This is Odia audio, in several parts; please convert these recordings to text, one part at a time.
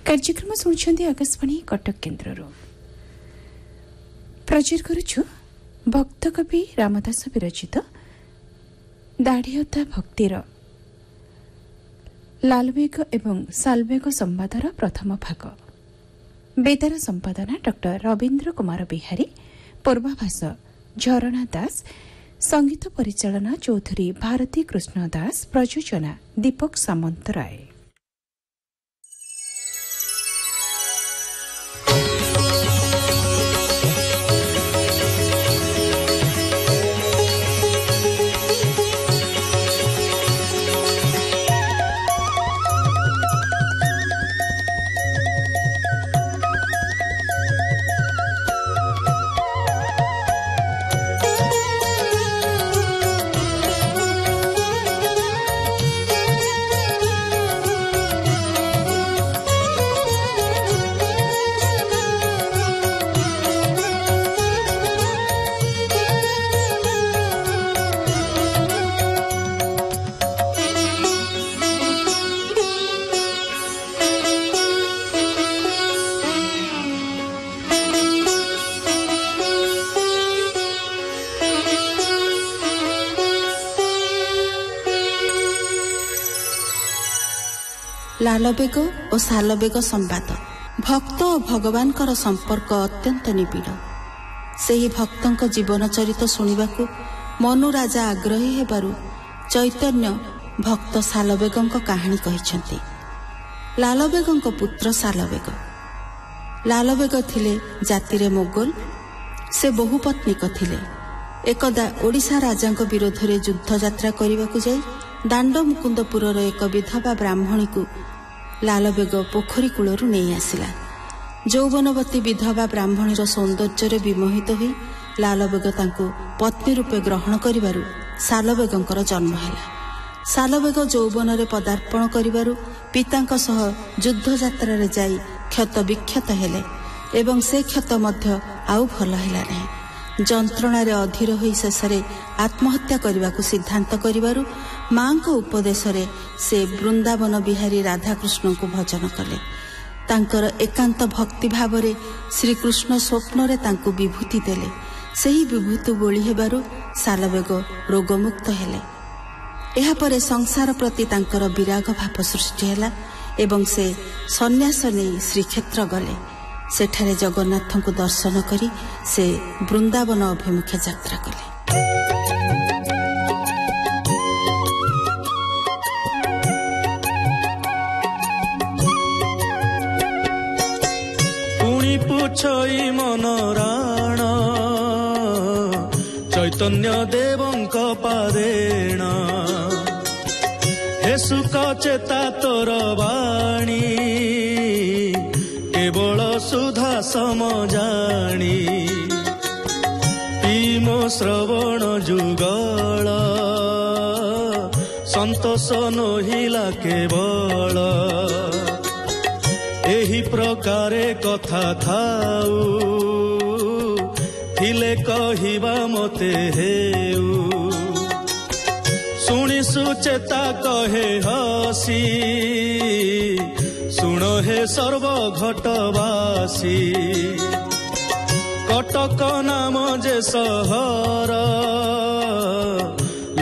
କାର୍ଯ୍ୟକ୍ରମ ଶୁଣୁଛନ୍ତି ଆକାଶବାଣୀ କଟକ କେନ୍ଦ୍ରରୁ। ପ୍ରଚାର କରୁଛୁ ଭକ୍ତ କବି ରାମଦାସ ବିରଚିତ ଦାଢ଼ିଅତା ଭକ୍ତିର ଲାଲବେଗ ଏବଂ ସାଲବେଗ ସମ୍ବାଦର ପ୍ରଥମ ଭାଗ। ବେତାର ସମ୍ପାଦନା ଡକ୍ଟର ରବୀନ୍ଦ୍ର କୁମାର ବିହାରୀ, ପୂର୍ବାଭାଷ ଝରଣା ଦାସ, ସଙ୍ଗୀତ ପରିଚାଳନା ଚୌଧୁରୀ ଭାରତୀ କୃଷ୍ଣ ଦାସ, ପ୍ରଯୋଜନା ଦୀପକ ସାମନ୍ତରାୟ। ଲାଲବେଗ ଓ ସାଲବେଗ ସମ୍ବାଦ। ଭକ୍ତ ଓ ଭଗବାନଙ୍କର ସମ୍ପର୍କ ଅତ୍ୟନ୍ତ ନିବିଡ଼। ସେହି ଭକ୍ତଙ୍କ ଜୀବନ ଚରିତ ଶୁଣିବାକୁ ମନୁ ରାଜା ଆଗ୍ରହୀ ହେବାରୁ ଚୈତନ୍ୟ ଭକ୍ତ ସାଲବେଗଙ୍କ କାହାଣୀ କହିଛନ୍ତି। ଲାଲବେଗଙ୍କ ପୁତ୍ର ସାଲବେଗ। ଲାଲବେଗ ଥିଲେ ଜାତିରେ ମୋଗଲ। ସେ ବହୁପତ୍ନୀକ ଥିଲେ। ଏକଦା ଓଡ଼ିଶା ରାଜାଙ୍କ ବିରୋଧରେ ଯୁଦ୍ଧଯାତ୍ରା କରିବାକୁ ଯାଇ ଦାଣ୍ଡମୁକୁନ୍ଦପୁରର ଏକ ବିଧବା ବ୍ରାହ୍ମଣୀକୁ ଲାଲବେଗ ପୋଖରୀ କୂଳରୁ ନେଇ ଆସିଲା। ଯୌବନବତୀ ବିଧବା ବ୍ରାହ୍ମଣୀର ସୌନ୍ଦର୍ଯ୍ୟରେ ବିମୋହିତ ହୋଇ ଲାଲବେଗ ତାଙ୍କୁ ପତ୍ନୀ ରୂପେ ଗ୍ରହଣ କରିବାରୁ ସାଲବେଗଙ୍କର ଜନ୍ମ ହେଲା। ସାଲବେଗ ଯୌବନରେ ପଦାର୍ପଣ କରିବାରୁ ପିତାଙ୍କ ସହ ଯୁଦ୍ଧଯାତ୍ରାରେ ଯାଇ କ୍ଷତ ବିକ୍ଷତ ହେଲେ ଏବଂ ସେ କ୍ଷତ ମଧ୍ୟ ଆଉ ଭଲ ହେଲା ନାହିଁ। ଯନ୍ତ୍ରଣାରେ ଅଧୀର ହୋଇ ଶେଷରେ ଆତ୍ମହତ୍ୟା କରିବାକୁ ସିଦ୍ଧାନ୍ତ କରିବାରୁ ମାଙ୍କ ଉପଦେଶରେ ସେ ବୃନ୍ଦାବନ ବିହାରୀ ରାଧାକୃଷ୍ଣଙ୍କୁ ଭଜନ କଲେ। ତାଙ୍କର ଏକାନ୍ତ ଭକ୍ତି ଭାବରେ ଶ୍ରୀକୃଷ୍ଣ ସ୍ୱପ୍ନରେ ତାଙ୍କୁ ବିଭୂତି ଦେଲେ। ସେହି ବିଭୂତି ବୋଳି ହେବାରୁ ସାଲବେଗ ରୋଗମୁକ୍ତ ହେଲେ। ଏହାପରେ ସଂସାର ପ୍ରତି ତାଙ୍କର ବିରାଗ ଭାବ ସୃଷ୍ଟି ହେଲା ଏବଂ ସେ ସନ୍ନ୍ୟାସ ନେଇ ଶ୍ରୀକ୍ଷେତ୍ର ଗଲେ। ସେଠାରେ ଜଗନ୍ନାଥଙ୍କୁ ଦର୍ଶନ କରି ସେ ବୃନ୍ଦାବନ ଅଭିମୁଖେ ଯାତ୍ରା କଲେ। ପୁଣି ପୁଛଇ ମନରାଣ ଚୈତନ୍ୟ ଦେବଙ୍କ ପାଦେଣ ହେ ସୁଖ ଚେତା ତୋର ବାଣୀ କେବଳ ସୁଧା ସମଜାଣି ପିମୋ ଶ୍ରବଣ ଯୁଗଳ ସନ୍ତୋଷ ନୋହିଲା କେବଳ ଏହି ପ୍ରକାରେ କଥା ଥାଉ ଥିଲେ କହିବା ମତେ ହେଉ ଶୁଣି ସୁଚେତା କହେ ହସି ଶୁଣ ହେ ସର୍ବଘଟବାସୀ କଟକ ନାମ ଯେ ସହର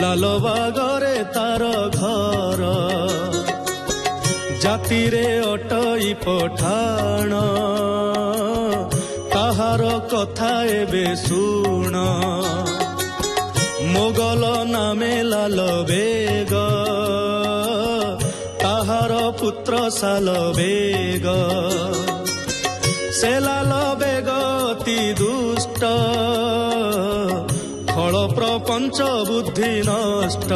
ଲାଲବାଗରେ ତାର ଘର ଜାତିରେ ଅଟଇ ପଠାଣ ତାହାର କଥା ଏବେ ଶୁଣ ମୋଗଲ ନାମେ ଲାଲବେଗ ତାହାର ପୁତ୍ର ସାଲବେଗ ସେ ଲାଲବେଗ ଅତି ଦୁଷ୍ଟ ଫଳ ପ୍ରପଞ୍ଚ ବୁଦ୍ଧି ନଷ୍ଟ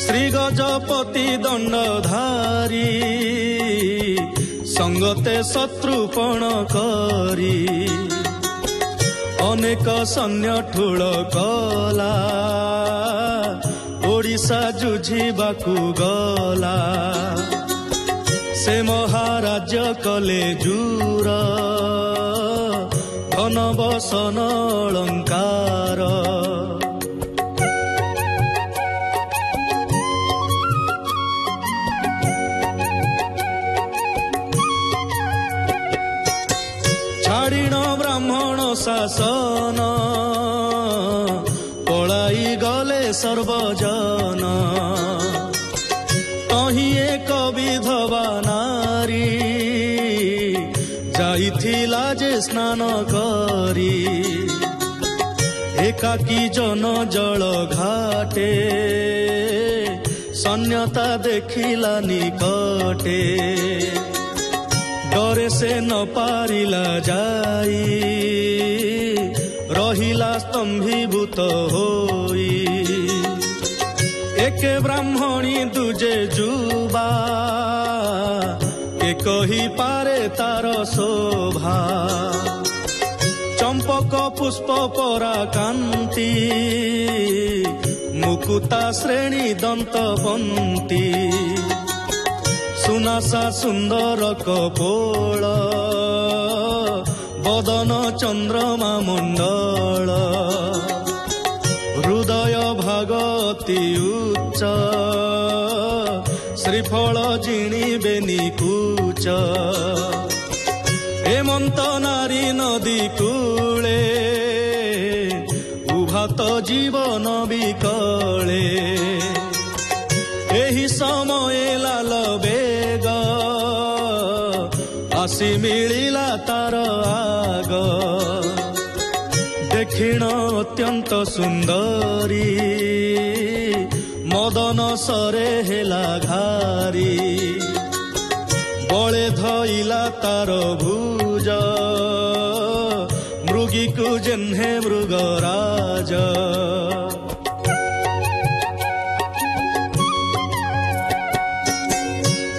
ଶ୍ରୀ ଗଜପତି ଦଣ୍ଡଧାରୀ ସଙ୍ଗତେ ଶତ୍ରୁପଣ କରି ଅନେକ ସୈନ୍ୟ ଠୁଳ କଲା ଓଡ଼ିଶା ଯୁଝିବାକୁ ଗଲା ସେ ମହାରାଜ କଲେ ଜୁର ଧନ ବସନ ଅଳଙ୍କାର শাসন পলাই গলে সর্বজন তহি এক বিধবা নারী যাইথিলা যে স্নান করি একাকী জন জল ঘাটে শূন্যতা দেখিলা নিকটে ডরে সে ন পারিলা যাই রহিলা স্তম্ভীভূত হই একে ব্রাহ্মণী দুজে যুবা কে কহি পারে তার শোভা চম্পক পুষ্প পরা কান্তি মুকুতা শ্রেণী দন্তপন্তি সুনাসা সুন্দর কপোଳ বদন চন্দ্রমা মণ্ডଳ হৃদয় ভাগতি উচ্চ শ্রীফল জিণিবে নিকুচ হেমন্ত নারী নদী কূলে উভাত জীবন বিকলে ଏହି ସମୟେ ଲାଲ ବେଗ ଆସି ମିଳିଲା ତାର ଆଗ ଦେଖିଣ ଅତ୍ୟନ୍ତ ସୁନ୍ଦରୀ ମଦନ ସରେ ହେଲା ଘାରି ବଳେ ଧଇଲା ତାର ଭୁଜ ମୃଗୀକୁ ଯେହ୍ନେ ମୃଗରାଜ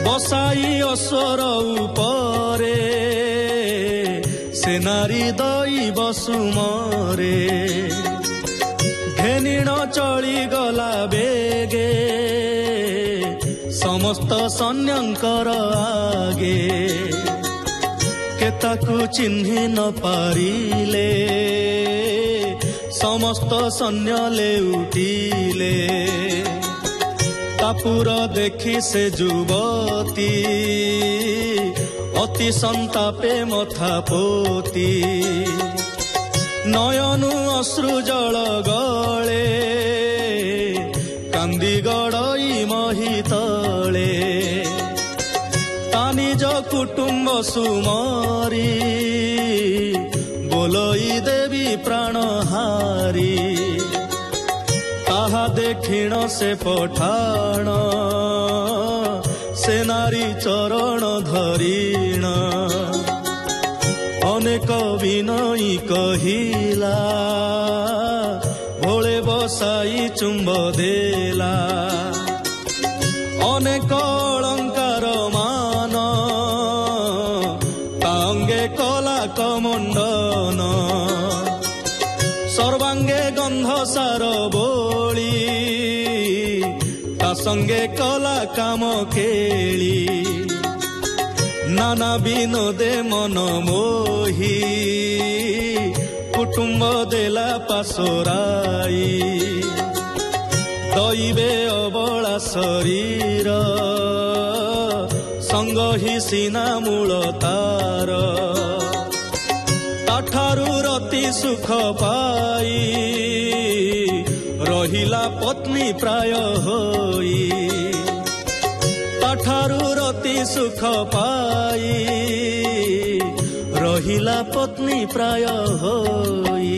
বসাই অশ্বর উপরে সে নারী দৈব সুমরে ঘেনিণ চলি গলা বেগে সমস্ত সৈন্যঙ্কর আগে কে তাকু চিহ্নি ন পারিলে সমস্ত সৈন্য লেউটিলে তাপুর দেখি সে যুবতী অতি সন্তাপে মথা পোতি নয়নু অশ্রু জল গলে কান্দি গড়ই মহিতলে তা নিজ কুটুম্ব সুমরি ବୋଲଇ ଦେବି ପ୍ରାଣହାରି ତାହା ଦେଖିଣ ସେ ପଠାଣ ସେ ନାରୀ ଚରଣ ଧରିଣ ଅନେକ ବିନୟୀ କହିଲା ଭୋଳେ ବସାଇ ଚୁମ୍ବ ଦେଲା ଅନେକ ଅଳଙ୍କାର ମାନ ତାଙ୍ଗେ କଲା କମଣ୍ଡନ ସର୍ବାଙ୍ଗେ ଗନ୍ଧ ସାର ବୋଳି ତା ସଙ୍ଗେ କଲା କାମ କେଳି ନାନା ବିନୋଦେ ମନ ମୋହି କୁଟୁମ୍ବ ଦେଲା ପାଶୋରାଇ ଦଇବେ ଅବଳା ଶରୀର ସଙ୍ଗ ହି ସିନା ମୂଳ ତାର ତାଠାରୁ ରତି ସୁଖ ପାଇ ରହିଲା ପତ୍ନୀ ପ୍ରାୟ ହୋଇ ତାଠାରୁ ରତି ସୁଖ ପାଇ ରହିଲା ପତ୍ନୀ ପ୍ରାୟ ହୋଇ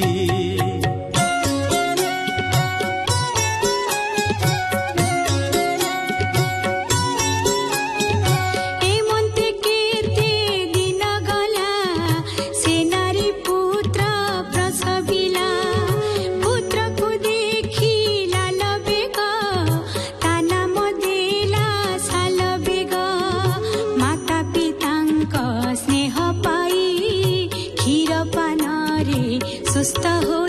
सुस्थ हो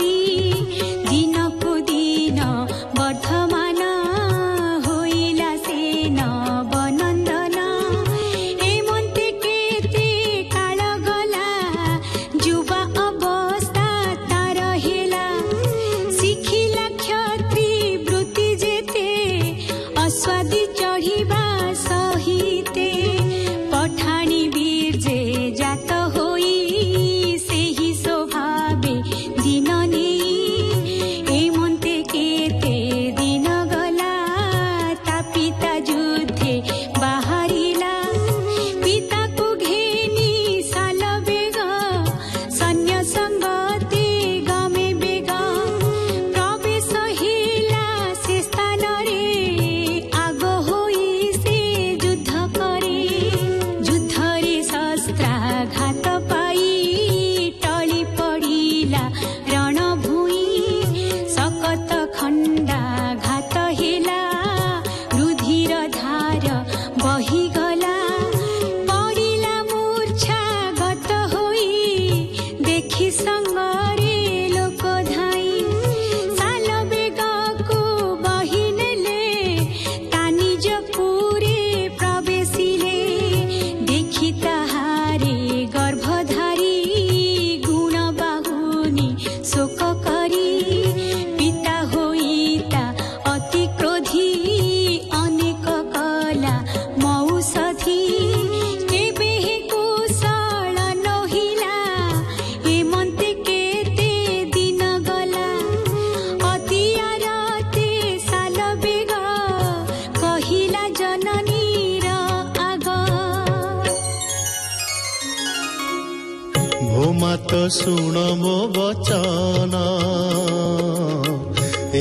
मात शुण मो वचन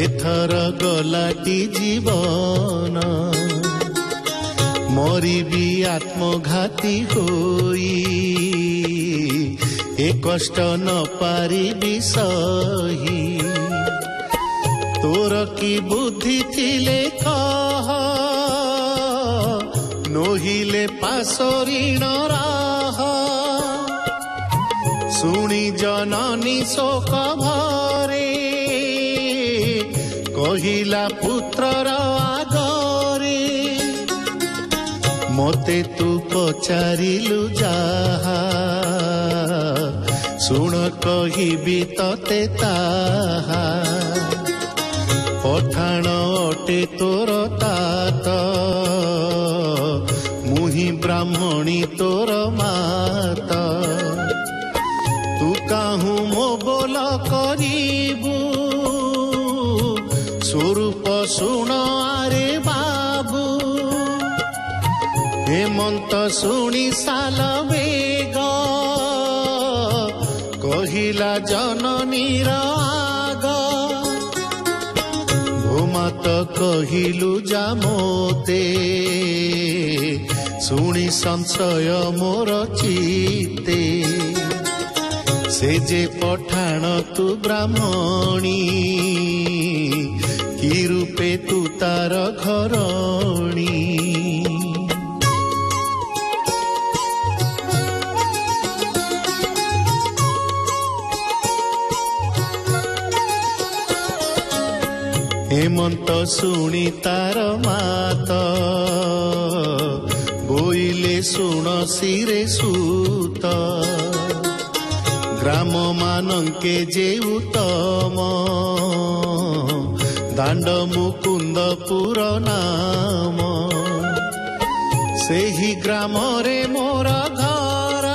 एथर गलाटी जीवन मरिबी आत्मघाती होई ए कष्ट न पारिबी सही तोर की बुद्धि थिले कह नोहिले पासोरीण राह शुणी जननी शोक भरे कहिला पुत्रर आगरे मोते तू पचारिलु जाहा शुण कहिबी तते ताहा पठाण अटे तोर तात मुहि ब्राह्मणी तोर माता तू काहू मो बोल करिबू स्वरूप शुण आरे बाबू हेमंत शुणी साल बेग कहिला जननीर आग भूमात कहिलु जा मोते शुणी संशय मोर चिते से जे पठाण तू ब्राह्मणी कि रूपे तू तार घरणी हेमंत शुणी तार मात बोइले शुण सिरे सूत ग्राम मानंके जे उत्तम दांड मुकुंदपुर नाम सेही ग्राम रे मोर घर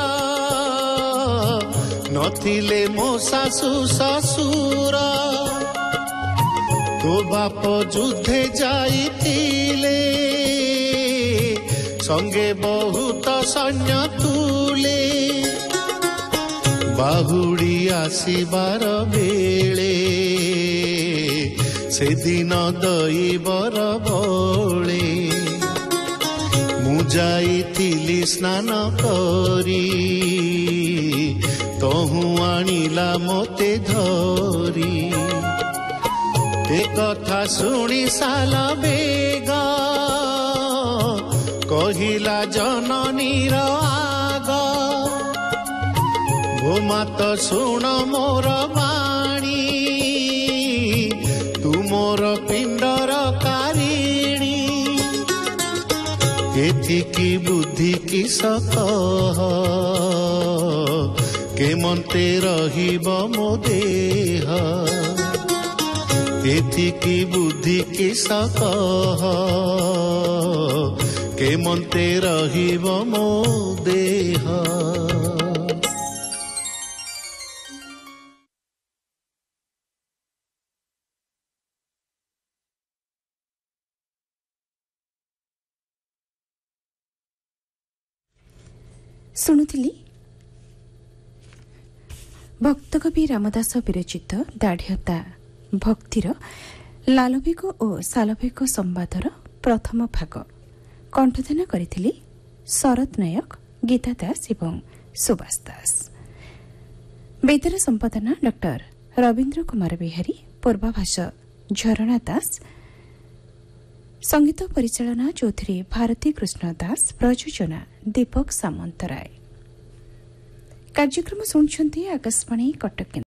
नथिले मो सासु ससुर तो बाप युद्धे जाइतिले संगे बहुत सैन्य तुले बाहुड़ी आसीबार बेले से दिन दैवर बले मु जाइतिली स्नान करी तहु आनिला मोते धरी ए कथा शुणी साल बेग कहिला जननीर आग भूमात शुण मोर बाणी तू मोर पिंडर कारिणी एथिकी बुद्धि कि सकह केमंते रहिब मो देह एथिकी बुद्धि कि सकह केमंते रहिब मो देह शुणुथिली भक्तकवि रामदास विरचित दाढ़ता भक्तिर लालवेग और सालवेग संवादर प्रथम भाग कंठदान करथिले शरद नायक गीता दास एवं सुभाष दास। बेदर संपादना डॉक्टर रवींद्र कुमार बिहारी, पूर्वाभास झरणा दास, संगीत परिचालना चौधरी भारती कृष्ण दास, प्रयोजना दीपक सामंतराय। कार्यक्रम सुनछंती आकाशवाणी कटक।